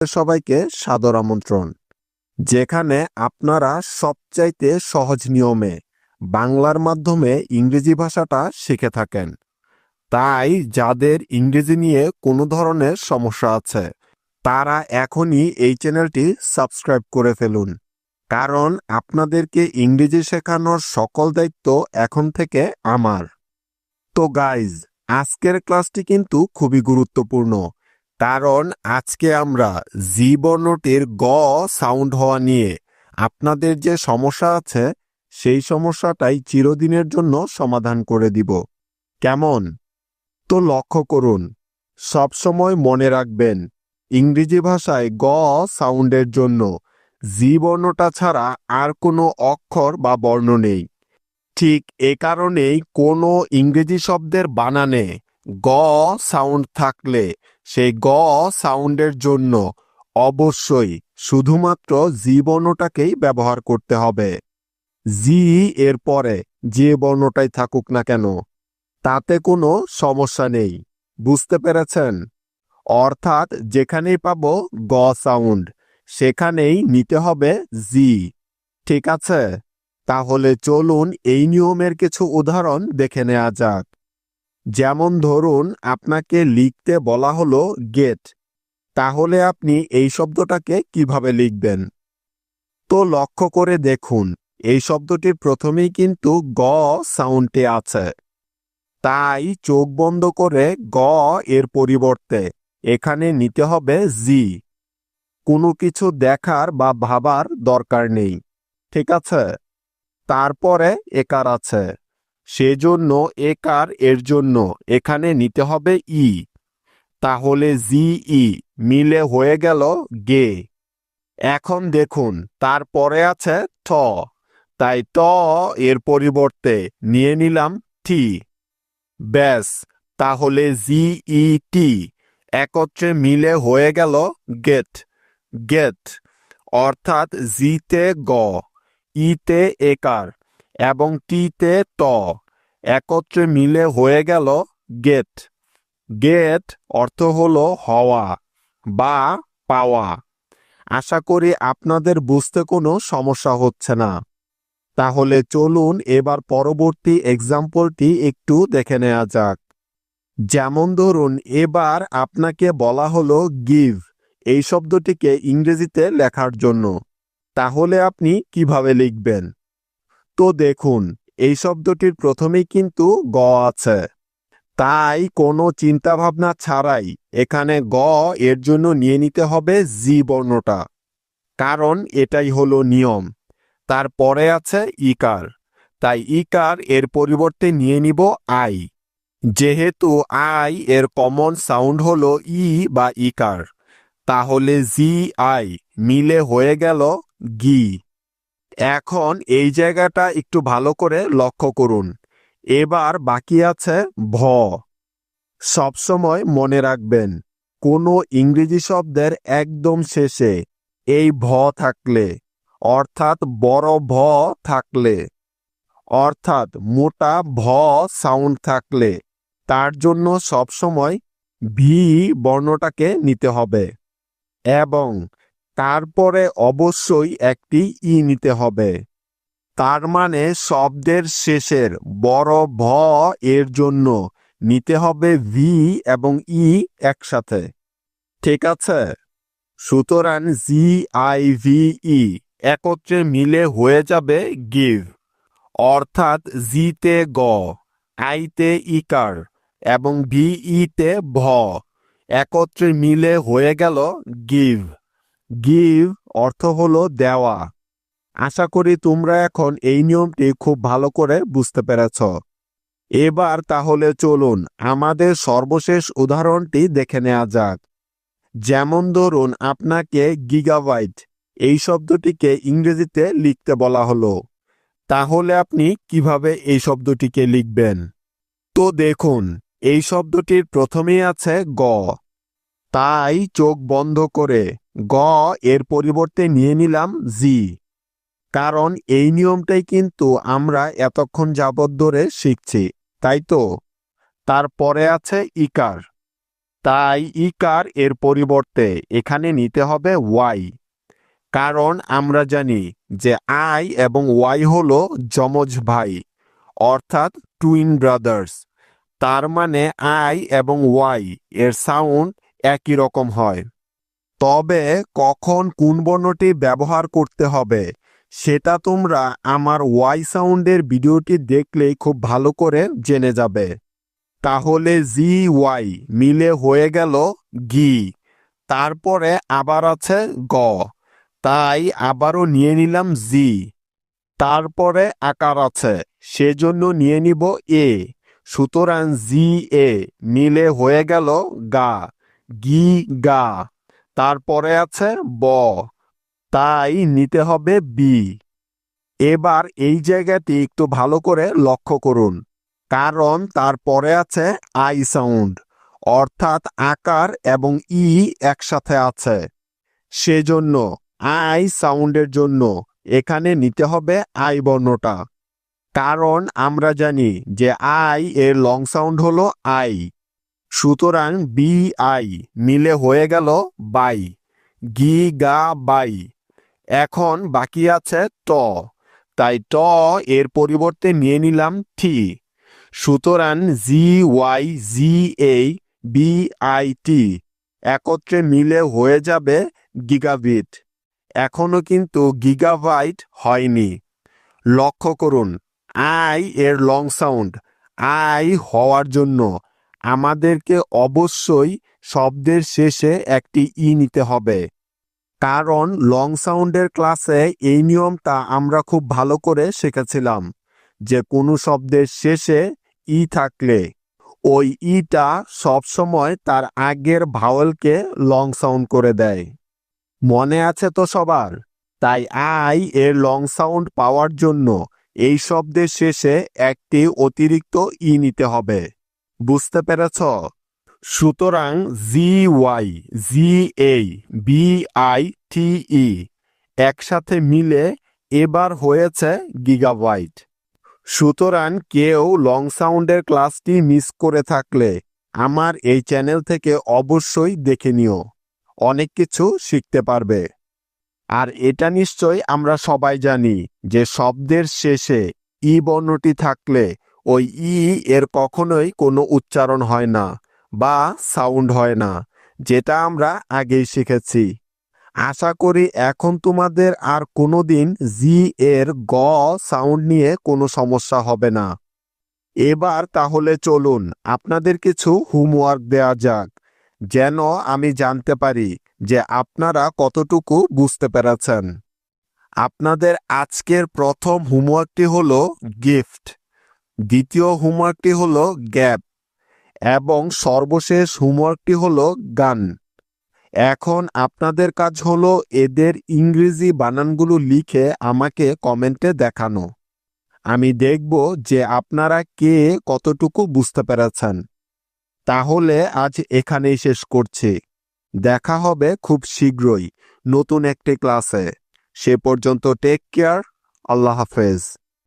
সবাইকে সাদর আমন্ত্রণ, যেখানে আপনারা সবচাইতে সহজ নিয়মে বাংলার মাধ্যমে ইংরেজি ভাষাটা শিখে থাকেন। তাই যাদের ইংরেজি নিয়ে কোনো ধরনের সমস্যা আছে তারা এখনই এই চ্যানেলটি সাবস্ক্রাইব করে ফেলুন, কারণ আপনাদেরকে ইংরেজি শেখানোর সকল দায়িত্ব এখন থেকে আমার। তো গাইজ, আজকের ক্লাসটি কিন্তু খুবই গুরুত্বপূর্ণ, কারণ আজকে আমরা জি বর্ণটির গ সাউন্ড হওয়া নিয়ে আপনাদের যে সমস্যা আছে সেই সমস্যাটাই চিরদিনের জন্য সমাধান করে দিব। কেমন? তো লক্ষ্য করুন, সবসময় মনে রাখবেন ইংরেজি ভাষায় গ সাউন্ডের জন্য জি বর্ণটা ছাড়া আর কোনো অক্ষর বা বর্ণ নেই। ঠিক এ কারণেই কোনো ইংরেজি শব্দের বানানে গ সাউন্ড থাকলে সেই গ সাউন্ডের জন্য অবশ্যই শুধুমাত্র জি বর্ণটাকেই ব্যবহার করতে হবে। জি এর পরে যে বর্ণটাই থাকুক না কেন তাতে কোনো সমস্যা নেই। বুঝতে পেরেছেন? অর্থাৎ যেখানেই পাবো গ সাউন্ড সেখানেই নিতে হবে জি। ঠিক আছে, তাহলে চলুন এই নিয়মের কিছু উদাহরণ দেখে নেওয়া যাক। যেমন ধরুন, আপনাকে লিখতে বলা হলো গেট, তাহলে আপনি এই শব্দটাকে কিভাবে লিখবেন? তো লক্ষ্য করে দেখুন, এই শব্দটির প্রথমেই কিন্তু গ সাউন্ডে আছে, তাই চোখ বন্ধ করে গ এর পরিবর্তে এখানে নিতে হবে জি। কোনো কিছু দেখার বা ভাবার দরকার নেই। ঠিক আছে, তারপরে একার আছে, সেজন্য একার এর জন্য এখানে নিতে হবে ই, তাহলে জি ই মিলে হয়ে গেল গে। এখন দেখুন, তারপরে আছে ঠ, তাই ট এর পরিবর্তে নিয়ে নিলাম টি। ব্যাস, তাহলে জি ই টি একত্রে মিলে হয়ে গেল গেট। গেট অর্থাৎ জিতে গ, ইতে একার এবং টিতে ট একত্রে মিলে হয়ে গেল গেট। গেট অর্থ হলো হওয়া বা পাওয়া। আশা করি আপনাদের বুঝতে কোনো সমস্যা হচ্ছে না। তাহলে চলুন এবার পরবর্তী এক্সাম্পলটি একটু দেখে নেওয়া যাক। যেমন ধরুন, এবার আপনাকে বলা হলো গিভ এই শব্দটিকে ইংরেজিতে লেখার জন্য, তাহলে আপনি কিভাবে লিখবেন? তো দেখুন, এই শব্দটির প্রথমেই কিন্তু গ আছে, তাই কোনো চিন্তাভাবনা ছাড়াই এখানে গ এর জন্য নিয়ে নিতে হবে জি বর্ণটা, কারণ এটাই হলো নিয়ম। তারপরে আছে ইকার, তাই ইকার এর পরিবর্তে নিয়ে নিব আই। যেহেতু আই এর কমন সাউন্ড হলো ই বা ইকার, তাহলে জি আই মিলে হয়ে গেল গি। এখন এই জায়গাটা একটু ভালো করে লক্ষ্য করুন। এবার বাকি আছে ভ। সবসময় মনে রাখবেন, কোনো ইংরেজি শব্দের একদম শেষে এই ভ থাকলে, অর্থাৎ বড় ভ থাকলে, অর্থাৎ মোটা ভ সাউন্ড থাকলে তার জন্য সবসময় ভি বর্ণটাকে নিতে হবে এবং তারপরে অবশ্যই একটি ই নিতে হবে। তার মানে শব্দের শেষের বড় ভ এর জন্য নিতে হবে ভি এবং ই একসাথে। ঠিক আছে, সুতরাং জি আই ভি ই একত্রে মিলে হয়ে যাবে গিভ, অর্থাৎ জিতে গ, আইতে ইকার এবং ভিইতে ভ একত্রে মিলে হয়ে গেল গিভ। গিভ অর্থ হলো দেওয়া। আশা করি তোমরা এখন এই নিয়মটি খুব ভালো করে বুঝতে পেরেছ। এবার তাহলে চলুন আমাদের সর্বশেষ উদাহরণটি দেখে নেওয়া যাক। যেমন ধরুন, আপনাকে গিগাবাইট এই শব্দটিকে ইংরেজিতে লিখতে বলা হলো, তাহলে আপনি কিভাবে এই শব্দটিকে লিখবেন? তো দেখুন, এই শব্দটির প্রথমেই আছে গ, তাই চোখ বন্ধ করে গ এর পরিবর্তে নিয়ে নিলাম জি, কারণ এই নিয়মটাই কিন্তু আমরা এতক্ষণ যাবৎ ধরে শিখছি, তাই তো? তারপরে আছে ইকার, তাই ইকার এর পরিবর্তে এখানে নিতে হবে ওয়াই। কারণ আমরা জানি যে আই এবং ওয়াই হলো যমজ ভাই, অর্থাৎ টুইন ব্রাদার্স। তার মানে আই এবং ওয়াই এর সাউন্ড একই রকম হয়। তবে কখন কোন বর্ণটি ব্যবহার করতে হবে সেটা তোমরা আমার ওয়াই সাউন্ডের ভিডিওটি দেখলেই খুব ভালো করে জেনে যাবে। তাহলে জি ওয়াই মিলে হয়ে গেল গি, তারপরে আবার আছে গ, তাই আবারও নিয়ে নিলাম জি, তারপরে আকার আছে সেজন্য নিয়ে নিব এ, সুতরাং জি এ মিলে হয়ে গেল গা, গি গা, তারপরে আছে ব, তাই নিতে হবে বি। এবার এই জায়গাটি একটু ভালো করে লক্ষ্য করুন, কারণ তারপরে আছে আই সাউন্ড, অর্থাৎ আকার এবং ই একসাথে আছে। সেজন্য আই সাউন্ডের জন্য এখানে নিতে হবে আই বর্ণটা। কারণ আমরা জানি যে আই এর লং সাউন্ড হলো আই, সুতরাং বি আই মিলে হয়ে গেল বাই, গি গা বাই। এখন বাকি আছে ট, তাই ট এর পরিবর্তে নিয়ে নিলাম টি, সুতরাং G Y G A B I T একত্রে মিলে হয়ে যাবে গিগাবিট। এখনো কিন্তু গিগাবাইট হয়নি। লক্ষ্য করুন, আই এর লং সাউন্ড আই হওয়ার জন্য আমাদেরকে অবশ্যই শব্দের শেষে একটি ই নিতে হবে। কারণ লং সাউন্ডের ক্লাসে এই নিয়মটা আমরা খুব ভালো করে শিখেছিলাম যে কোনো শব্দের শেষে ই থাকলে ওই ইটা সবসময় তার আগের ভাওয়েলকে লং সাউন্ড করে দেয়। মনে আছে তো সবার? তাই আই এর লং সাউন্ড পাওয়ার জন্য এই শব্দের শেষে একটি অতিরিক্ত ই নিতে হবে। বুঝতে পেরেছ? সুতরাং G Y G A B I T E একসাথে মিলে এবার হয়েছে গিগাবাইট। সুতরাং কেউ লং সাউন্ডের ক্লাসটি মিস করে থাকলে আমার এই চ্যানেল থেকে অবশ্যই দেখে নিও, অনেক কিছু শিখতে পারবে। আর এটা নিশ্চয় আমরা সবাই জানি যে শব্দের শেষে ই বর্ণটি থাকলে ওই ই এর কখনোই কোনো উচ্চারণ হয় না বা সাউন্ড হয় না, যেটা আমরা আগেই শিখেছি। আশা করি এখন তোমাদের আর কোনোদিন জি এর গ সাউন্ড নিয়ে কোনো সমস্যা হবে না। এবার তাহলে চলুন আপনাদের কিছু হোমওয়ার্ক দেয়া যাক, যেন আমি জানতে পারি যে আপনারা কতটুকু বুঝতে পেরেছেন। আপনাদের আজকের প্রথম হোমওয়ার্কটি হলো গিফট, দ্বিতীয় হোমওয়ার্কটি হলো গ্যাপ এবং সর্বশেষ হোমওয়ার্কটি হলো গান। এখন আপনাদের কাজ হলো এদের ইংরেজি বানানগুলো লিখে আমাকে কমেন্টে দেখানো। আমি দেখব যে আপনারা কে কতটুকু বুঝতে পেরেছেন। তাহলে আজ এখানেই শেষ করছি। দেখা হবে খুব শীঘ্রই নতুন একটি ক্লাসে। সে পর্যন্ত টেক কেয়ার। আল্লাহ হাফেজ।